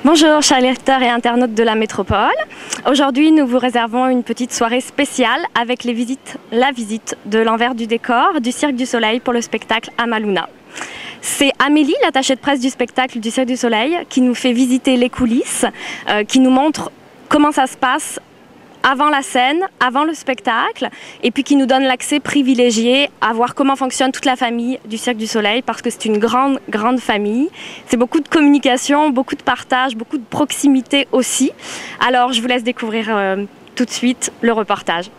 Bonjour chers lecteurs et internautes de la métropole. Aujourd'hui nous vous réservons une petite soirée spéciale avec la visite de l'envers du décor du Cirque du Soleil pour le spectacle Amaluna. C'est Amélie, l'attachée de presse du spectacle du Cirque du Soleil, qui nous fait visiter les coulisses, qui nous montre comment ça se passe avant la scène, avant le spectacle, et puis qui nous donne l'accès privilégié à voir comment fonctionne toute la famille du Cirque du Soleil, parce que c'est une grande famille. C'est beaucoup de communication, beaucoup de partage, beaucoup de proximité aussi. Alors je vous laisse découvrir tout de suite le reportage.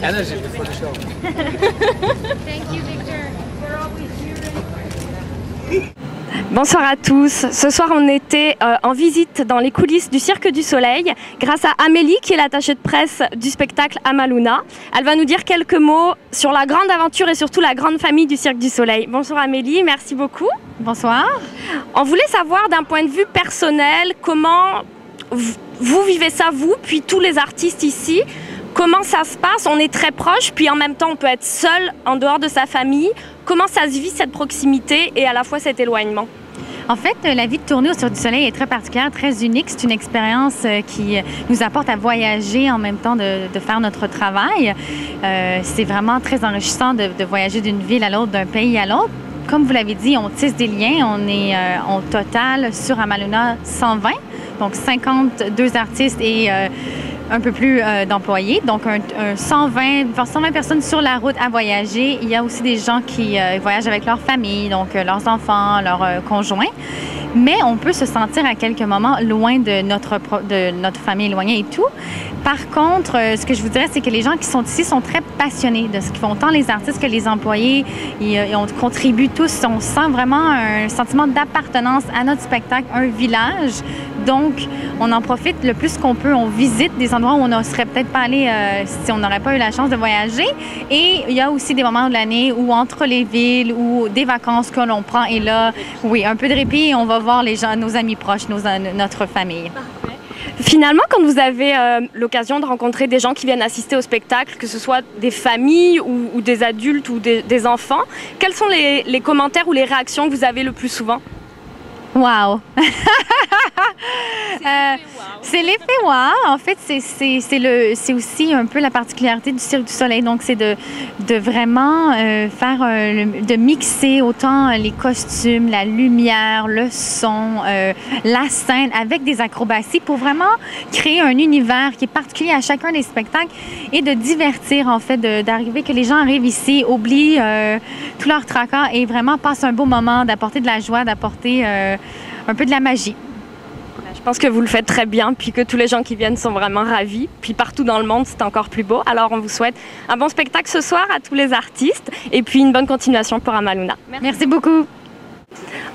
Anna, j'ai fait the show. Thank you, Victor. We're always here. Bonsoir à tous. Ce soir, on était en visite dans les coulisses du Cirque du Soleil grâce à Amélie, qui est l'attachée de presse du spectacle Amaluna. Elle va nous dire quelques mots sur la grande aventure et surtout la grande famille du Cirque du Soleil. Bonsoir Amélie, merci beaucoup. Bonsoir. On voulait savoir d'un point de vue personnel comment vous vivez ça, vous, puis tous les artistes ici. Comment ça se passe? On est très proche, puis en même temps on peut être seul en dehors de sa famille. Comment ça se vit cette proximité et à la fois cet éloignement? En fait, la vie de tournée au Cirque du Soleil est très particulière, très unique. C'est une expérience qui nous apporte à voyager en même temps de faire notre travail. C'est vraiment très enrichissant de voyager d'une ville à l'autre, d'un pays à l'autre. Comme vous l'avez dit, on tisse des liens. On est au total sur Amaluna 120, donc 52 artistes et un peu plus d'employés, donc 120 personnes sur la route à voyager. Il y a aussi des gens qui voyagent avec leur famille, donc leurs enfants, leurs conjoints. Mais on peut se sentir à quelques moments loin de notre famille éloignée et tout. Par contre, ce que je vous dirais, c'est que les gens qui sont ici sont très passionnés de ce qu'ils font, tant les artistes que les employés. On contribue tous. On sent vraiment un sentiment d'appartenance à notre spectacle, un village. Donc, on en profite le plus qu'on peut. On visite des endroits où on ne serait peut-être pas allé si on n'aurait pas eu la chance de voyager. Et il y a aussi des moments de l'année où, entre les villes, ou des vacances que l'on prend, et là, oui, un peu de répit, et on va voir les gens, nos amis proches, notre famille. Finalement, quand vous avez l'occasion de rencontrer des gens qui viennent assister au spectacle, que ce soit des familles ou des adultes ou des enfants, quels sont les commentaires ou les réactions que vous avez le plus souvent? Wow! C'est l'effet wow. En fait, c'est aussi un peu la particularité du Cirque du Soleil. Donc, c'est de vraiment de mixer autant les costumes, la lumière, le son, la scène avec des acrobaties pour vraiment créer un univers qui est particulier à chacun des spectacles et de divertir, en fait, d'arriver que les gens arrivent ici, oublient tout leur tracas et vraiment passent un beau moment, d'apporter de la joie, d'apporter un peu de la magie. Je pense que vous le faites très bien, puis que tous les gens qui viennent sont vraiment ravis. Puis partout dans le monde, c'est encore plus beau. Alors, on vous souhaite un bon spectacle ce soir à tous les artistes et puis une bonne continuation pour Amaluna. Merci beaucoup.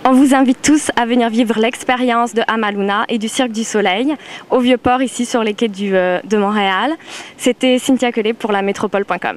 On vous invite tous à venir vivre l'expérience de Amaluna et du Cirque du Soleil au Vieux-Port, ici sur les quais de Montréal. C'était Cynthia Collet pour la métropole.com.